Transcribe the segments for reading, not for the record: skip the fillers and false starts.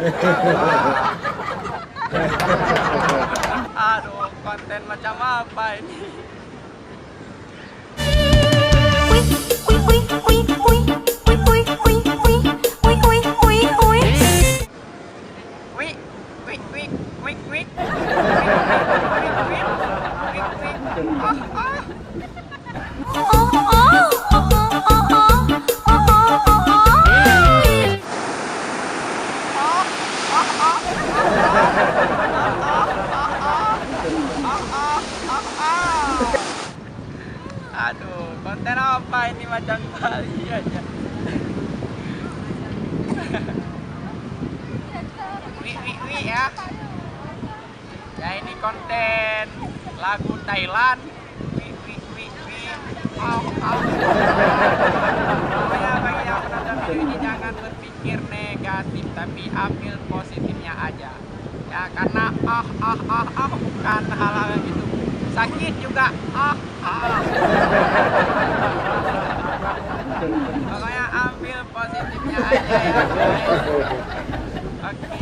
Aduh, konten macam apa ini? Aduh, konten apa ini macam kali aja. Wih ya. Ya ini konten lagu Thailand. Wih. Pokoknya bagi yang menonton video ini jangan berpikir negatif, tapi ambil positifnya aja. Ya karena bukan hal-hal yang gitu. Sakit juga Pokoknya ambil positifnya aja ya guys. Oke.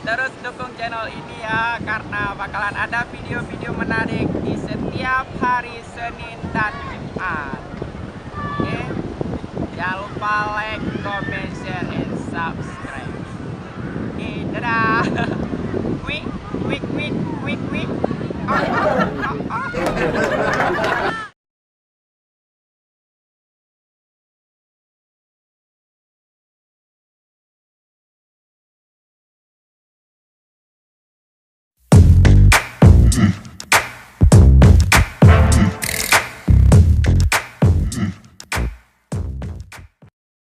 Terus dukung channel ini ya, karena bakalan ada video-video menarik di setiap hari Senin dan Jumat. Oke. Jangan lupa like, comment, share, and subscribe.